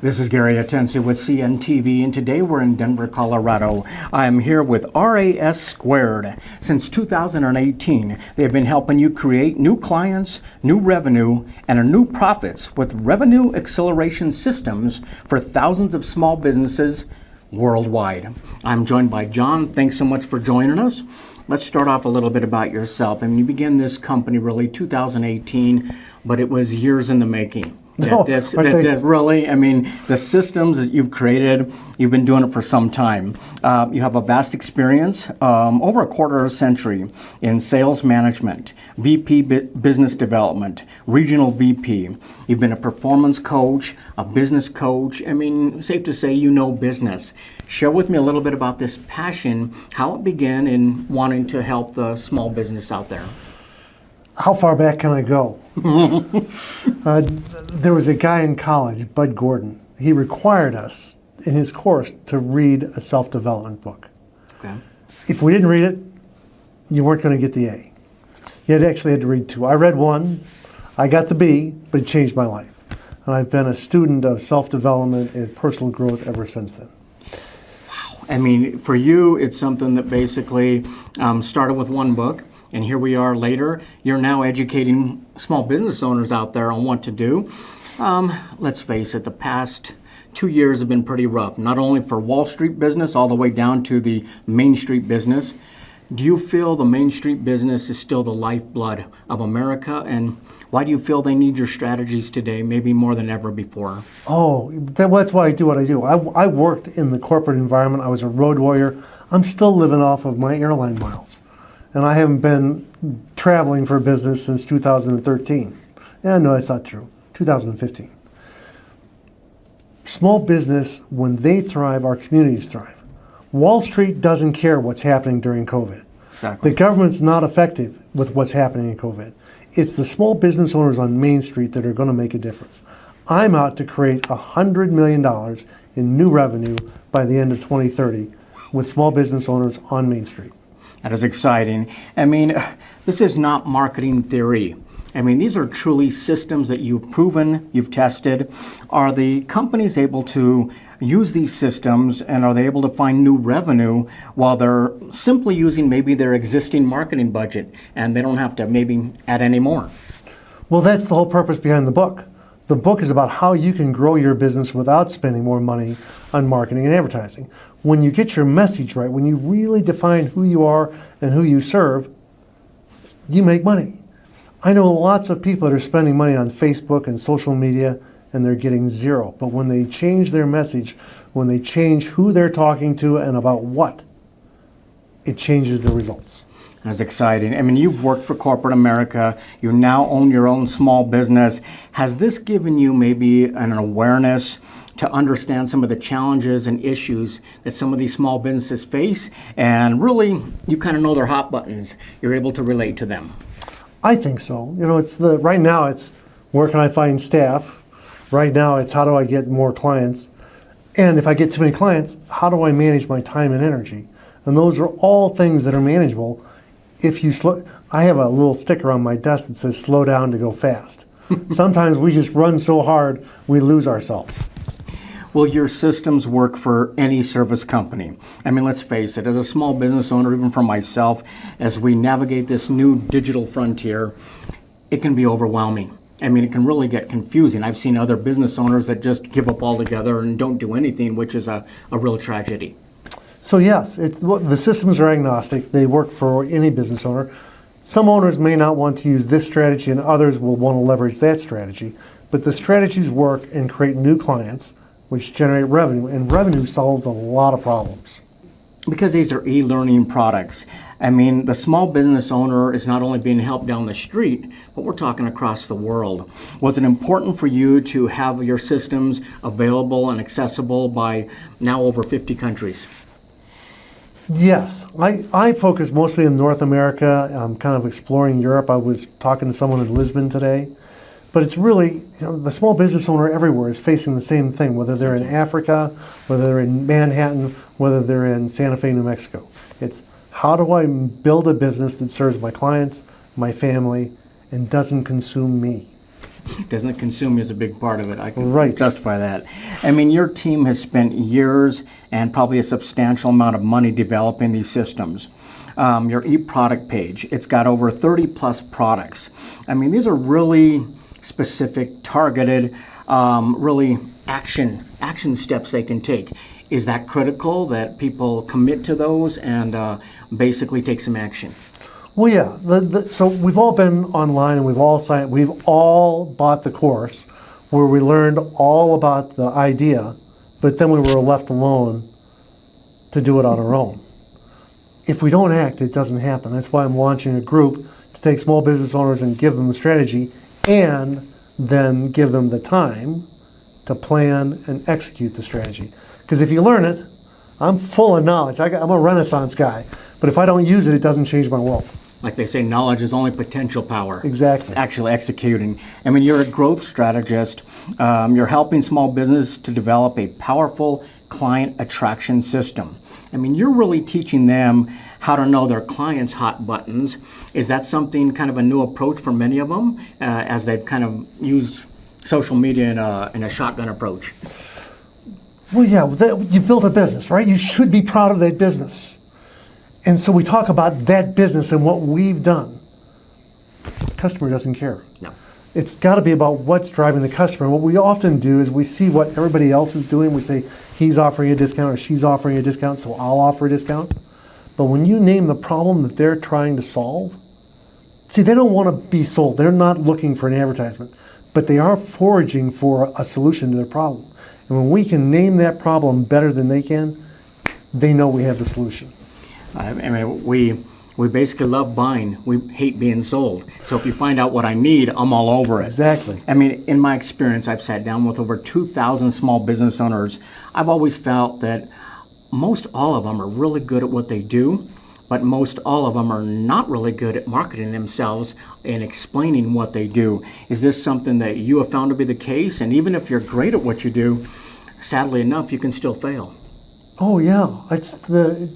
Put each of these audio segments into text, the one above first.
This is Gary Atencio with CNTV, and today we're in Denver, Colorado. I'm here with RAS Squared. Since 2018, they've been helping you create new clients, new revenue, and new profits with revenue acceleration systems for thousands of small businesses worldwide. I'm joined by John. Thanks so much for joining us. Let's start off a little bit about yourself. I mean, you began this company really 2018, but it was years in the making. Really, I mean, the systems that you've created, you've been doing it for some time. You have a vast experience, over a quarter of a century in sales management, VP business development, regional VP. You've been a performance coach, a business coach. I mean, safe to say you know business. Share with me a little bit about this passion, how it began in wanting to help the small business out there. How far back can I go? There was a guy in college, Bud Gordon. He required us in his course to read a self-development book. Okay. If we didn't read it, you weren't going to get the A. You actually had to read two. I read one, I got the B, but it changed my life. And I've been a student of self-development and personal growth ever since then. Wow. I mean, for you, it's something that basically started with one book. And here we are later. You're now educating small business owners out there on what to do. Let's face it, the past 2 years have been pretty rough, not only for Wall Street business, all the way down to the Main Street business. Do you feel the Main Street business is still the lifeblood of America? And why do you feel they need your strategies today, maybe more than ever before? Oh, that's why I do what I do. I worked in the corporate environment. I was a road warrior. I'm still living off of my airline miles. And I haven't been traveling for business since 2013. Yeah, no, that's not true. 2015. Small business, when they thrive, our communities thrive. Wall Street doesn't care what's happening during COVID. Exactly. The government's not effective with what's happening in COVID. It's the small business owners on Main Street that are going to make a difference. I'm out to create $100 million in new revenue by the end of 2030 with small business owners on Main Street. That is exciting. I mean, this is not marketing theory. I mean, these are truly systems that you've proven, you've tested. Are the companies able to use these systems, and are they able to find new revenue while they're simply using maybe their existing marketing budget and they don't have to maybe add any more? Well, that's the whole purpose behind the book. The book is about how you can grow your business without spending more money on marketing and advertising. When you get your message right, when you really define who you are and who you serve, you make money. I know lots of people that are spending money on Facebook and social media and they're getting zero. But when they change their message, when they change who they're talking to and about what, it changes the results. That's exciting. I mean, you've worked for corporate America. You now own your own small business. Has this given you maybe an awareness to understand some of the challenges and issues that some of these small businesses face? And really, you kind of know their hot buttons. You're able to relate to them. I think so. You know, right now it's where can I find staff? Right now it's how do I get more clients? And if I get too many clients, how do I manage my time and energy? And those are all things that are manageable if you slow. I have a little sticker on my desk that says slow down to go fast. Sometimes we just run so hard we lose ourselves. Well, your systems work for any service company. I mean, let's face it, as a small business owner, even for myself, as we navigate this new digital frontier, it can be overwhelming. I mean, it can really get confusing. I've seen other business owners that just give up altogether and don't do anything, which is a real tragedy. So yes, the systems are agnostic. They work for any business owner. Some owners may not want to use this strategy and others will want to leverage that strategy. But the strategies work and create new clients, which generate revenue, and revenue solves a lot of problems. Because these are e-learning products, I mean, the small business owner is not only being helped down the street, but we're talking across the world. Was it important for you to have your systems available and accessible by now over 50 countries? Yes, I focus mostly in North America. I'm kind of exploring Europe. I was talking to someone in Lisbon today. But it's really, the small business owner everywhere is facing the same thing, whether they're in Africa, whether they're in Manhattan, whether they're in Santa Fe, New Mexico. It's how do I build a business that serves my clients, my family, and doesn't consume me? Doesn't consume you is a big part of it. I can Right. justify that. I mean, your team has spent years and probably a substantial amount of money developing these systems. Your e-product page, it's got over 30 plus products. I mean, these are really specific, targeted, really action steps they can take. Is that critical that people commit to those and basically take some action? Well, yeah. So we've all been online and we've all bought the course where we learned all about the idea, but then we were left alone to do it on our own. If we don't act, it doesn't happen. That's why I'm launching a group to take small business owners and give them the strategy and then give them the time to plan and execute the strategy. Because if you learn it, I'm full of knowledge. I'm a Renaissance guy. But if I don't use it, it doesn't change my world. Like they say, knowledge is only potential power. Exactly. It's actually executing. I mean, you're a growth strategist. You're helping small business to develop a powerful client attraction system. I mean, you're really teaching them how to know their clients' hot buttons. Is that something kind of a new approach for many of them as they've kind of used social media in a shotgun approach? Well, yeah, you've built a business, right? You should be proud of that business. And so we talk about that business and what we've done. The customer doesn't care. No. It's got to be about what's driving the customer. What we often do is we see what everybody else is doing. We say, he's offering a discount or she's offering a discount, so I'll offer a discount. But when you name the problem that they're trying to solve, see, they don't want to be sold. They're not looking for an advertisement, but they are foraging for a solution to their problem. And when we can name that problem better than they can, they know we have the solution. I mean, we basically love buying. We hate being sold. So if you find out what I need, I'm all over it. Exactly. I mean, in my experience, I've sat down with over 2,000 small business owners. I've always felt that most all of them are really good at what they do, but most all of them are not really good at marketing themselves and explaining what they do. Is this something that you have found to be the case? And even if you're great at what you do, sadly enough, you can still fail. Oh, yeah. It's the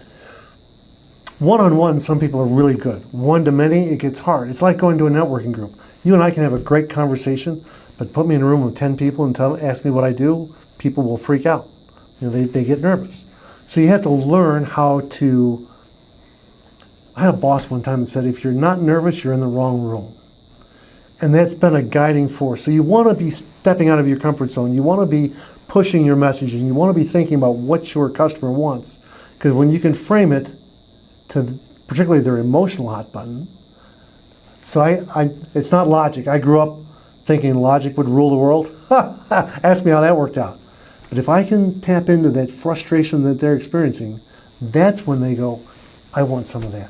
one-on-one, some people are really good. One-to-many, it gets hard. It's like going to a networking group. You and I can have a great conversation, but put me in a room with 10 people and ask me what I do, people will freak out. You know, they get nervous. So you have to learn how to... I had a boss one time that said, if you're not nervous, you're in the wrong room. And that's been a guiding force. So you want to be stepping out of your comfort zone. You want to be pushing your message, and you want to be thinking about what your customer wants. Because when you can frame it to particularly their emotional hot button, so it's not logic. I grew up thinking logic would rule the world. Ask me how that worked out. But if I can tap into that frustration that they're experiencing, that's when they go, I want some of that.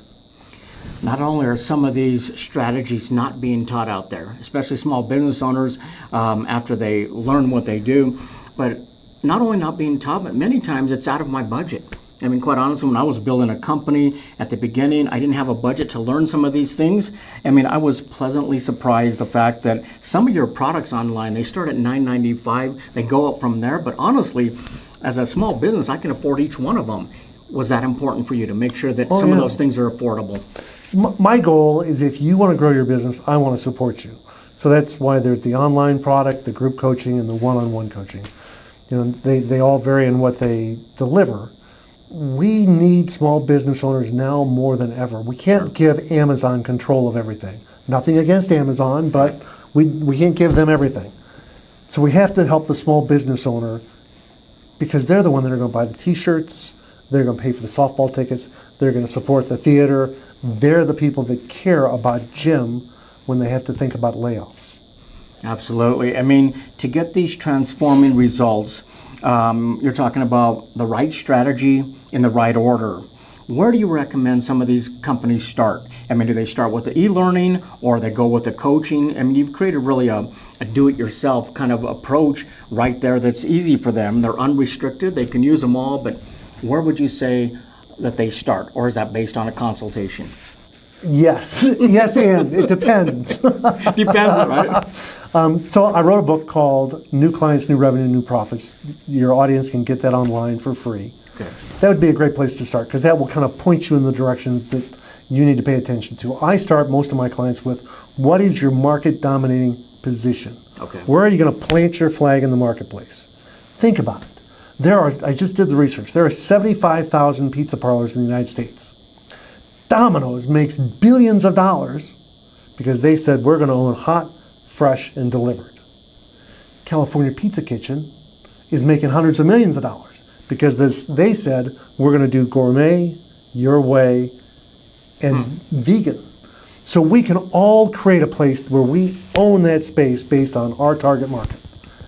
Not only are some of these strategies not being taught out there, especially small business owners after they learn what they do, but not only not being taught, but many times it's out of my budget. I mean, quite honestly, when I was building a company at the beginning, I didn't have a budget to learn some of these things. I mean, I was pleasantly surprised the fact that some of your products online, they start at $9.95, they go up from there, but honestly, as a small business, I can afford each one of them. Was that important for you to make sure that some of those things are affordable? My goal is if you want to grow your business, I want to support you. So that's why there's the online product, the group coaching, and the one-on-one coaching. You know, they all vary in what they deliver. We need small business owners now more than ever. We can't give Amazon control of everything. Nothing against Amazon, but we can't give them everything. So we have to help the small business owner because they're the one that are going to buy the t-shirts, they're going to pay for the softball tickets, they're going to support the theater. They're the people that care about Jim when they have to think about layoffs. Absolutely. I mean, to get these transforming results, you're talking about the right strategy in the right order. Where do you recommend some of these companies start? I mean, do they start with the e-learning or they go with the coaching? I mean, you've created really a do-it-yourself kind of approach right there that's easy for them. They're unrestricted. They can use them all, but where would you say that they start, or is that based on a consultation? Yes, yes, and it depends. Depends, right? So I wrote a book called New Clients, New Revenue, New Profits. Your audience can get that online for free. Okay. That would be a great place to start because that will kind of point you in the directions that you need to pay attention to. I start most of my clients with, what is your market dominating position? Okay. Where are you going to plant your flag in the marketplace? Think about it. I just did the research. There are 75,000 pizza parlors in the United States. Domino's makes billions of dollars because they said we're going to own hot, fresh, and delivered. California Pizza Kitchen is making hundreds of millions of dollars because they said we're going to do gourmet, your way, and vegan. So we can all create a place where we own that space based on our target market.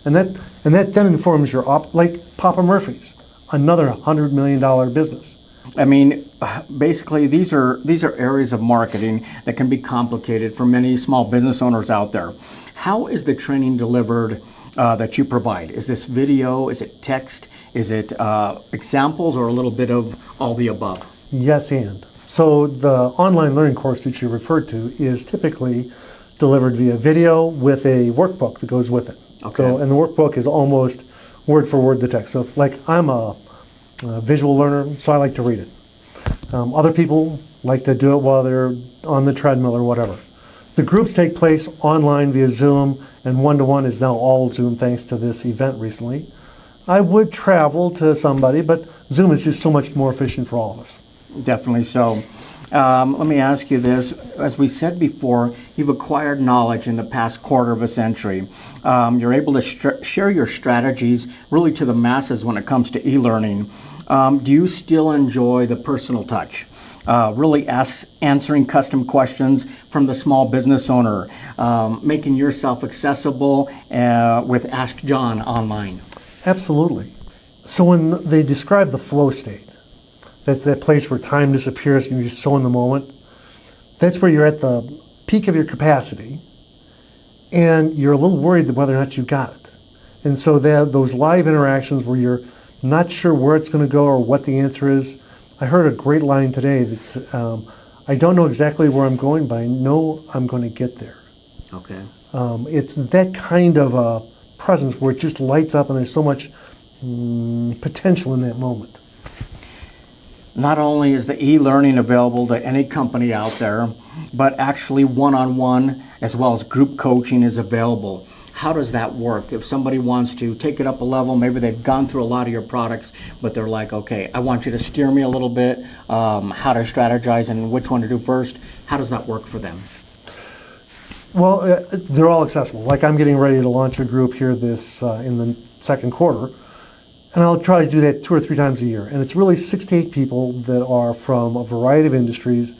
And that then informs your like Papa Murphy's, another $100 million business. I mean, basically, these are areas of marketing that can be complicated for many small business owners out there. How is the training delivered that you provide? Is this video? Is it text? Is it examples, or a little bit of all the above? Yes, and. So the online learning course that you referred to is typically delivered via video with a workbook that goes with it. Okay. So, and the workbook is almost word for word the text. So I'm a visual learner, so I like to read it. Other people like to do it while they're on the treadmill or whatever. The groups take place online via Zoom, and one-to-one is now all Zoom thanks to this event recently. I would travel to somebody, but Zoom is just so much more efficient for all of us. Definitely so. Let me ask you this. As we said before, you've acquired knowledge in the past quarter of a century. You're able to share your strategies really to the masses when it comes to e-learning. Do you still enjoy the personal touch? Really answering custom questions from the small business owner, making yourself accessible with Ask John online? Absolutely. So when they describe the flow state, that's that place where time disappears and you're just so in the moment. That's where you're at the peak of your capacity and you're a little worried whether or not you got it. And so those live interactions where you're not sure where it's going to go or what the answer is. I heard a great line today that's, I don't know exactly where I'm going, but I know I'm going to get there. Okay. It's that kind of a presence where it just lights up and there's so much potential in that moment. Not only is the e-learning available to any company out there, but actually one-on-one as well as group coaching is available. How does that work? If somebody wants to take it up a level, maybe they've gone through a lot of your products, but they're like, okay, I want you to steer me a little bit, how to strategize and which one to do first. How does that work for them? Well, they're all accessible. Like I'm getting ready to launch a group here in the second quarter. And I'll try to do that 2 or 3 times a year. And it's really 6 to 8 people that are from a variety of industries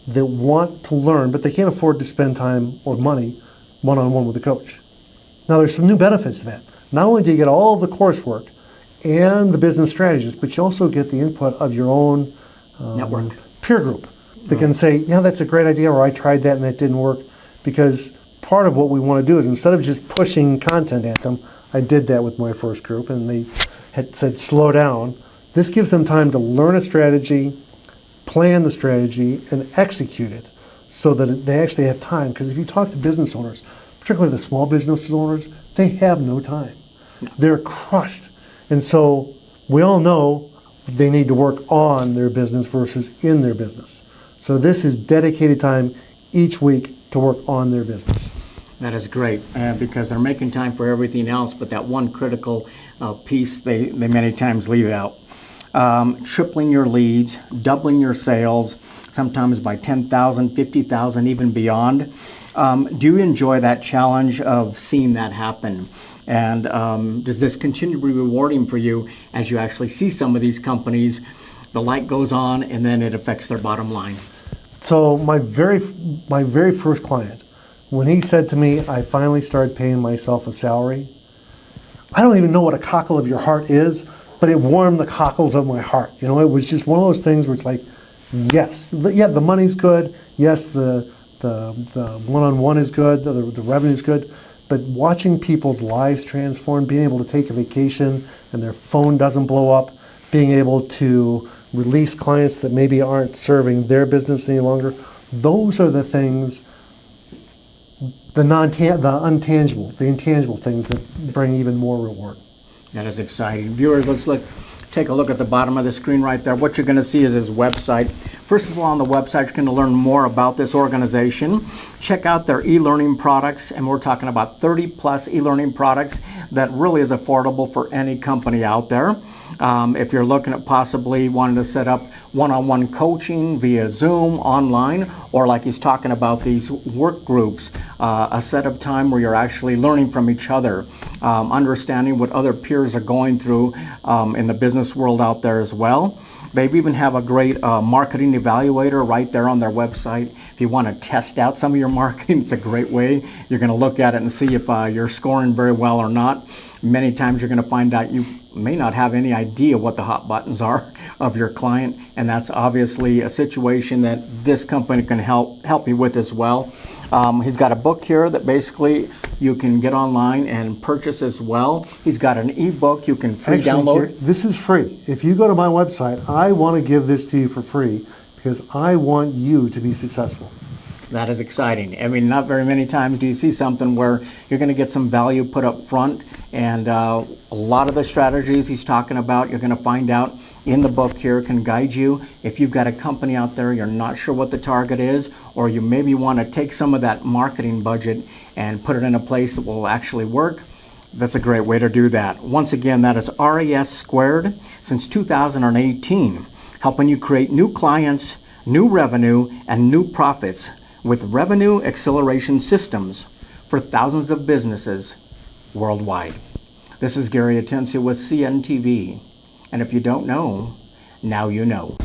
that want to learn, but they can't afford to spend time or money one-on-one with a coach. Now there's some new benefits to that. Not only do you get all of the coursework and the business strategies, but you also get the input of your own network peer group that can say, yeah, that's a great idea, or I tried that and that didn't work. Because part of what we want to do is instead of just pushing content at them, I did that with my first group and they had said slow down. This gives them time to learn a strategy, plan the strategy, and execute it so that they actually have time. Because if you talk to business owners, particularly the small business owners, they have no time. They're crushed. And so we all know they need to work on their business versus in their business. So this is dedicated time each week to work on their business. That is great because they're making time for everything else, but that one critical piece they many times leave out. Tripling your leads, doubling your sales, sometimes by 10,000, 50,000, even beyond. Do you enjoy that challenge of seeing that happen? And does this continue to be rewarding for you as you actually see some of these companies, the light goes on and then it affects their bottom line? So my very first client, when he said to me, I finally started paying myself a salary, I don't even know what a cockle of your heart is, but it warmed the cockles of my heart. You know, it was just one of those things where it's like, yes, yeah, the money's good. Yes, the one-on-one is good. The revenue's good. But watching people's lives transform, being able to take a vacation and their phone doesn't blow up, being able to release clients that maybe aren't serving their business any longer, those are the things, the intangibles, the intangible things that bring even more reward. That is exciting. Viewers, let's look take a look at the bottom of the screen right there. What you're going to see is his website. First of all, on the website, you're going to learn more about this organization. Check out their e-learning products, and we're talking about 30 plus e-learning products that really is affordable for any company out there. If you're looking at possibly wanting to set up one-on-one coaching via Zoom, online, or like he's talking about these work groups, a set of time where you're actually learning from each other, understanding what other peers are going through in the business world out there as well. They even have a great marketing evaluator right there on their website. If you want to test out some of your marketing, it's a great way. You're going to look at it and see if you're scoring very well or not. Many times you're going to find out you may not have any idea what the hot buttons are of your client, and that's obviously a situation that this company can help you with as well. He's got a book here that basically you can get online and purchase as well. He's got an ebook you can free download. This is free. If you go to my website, I want to give this to you for free because I want you to be successful. That is exciting. I mean, not very many times do you see something where you're going to get some value put up front, and a lot of the strategies he's talking about, you're going to find out in the book here, can guide you. If you've got a company out there, you're not sure what the target is, or you maybe want to take some of that marketing budget and put it in a place that will actually work, that's a great way to do that. Once again, that is RAS Squared since 2018, helping you create new clients, new revenue, and new profits with revenue acceleration systems for thousands of businesses worldwide. This is Gary Atencio with CNTV, and if you don't know, now you know.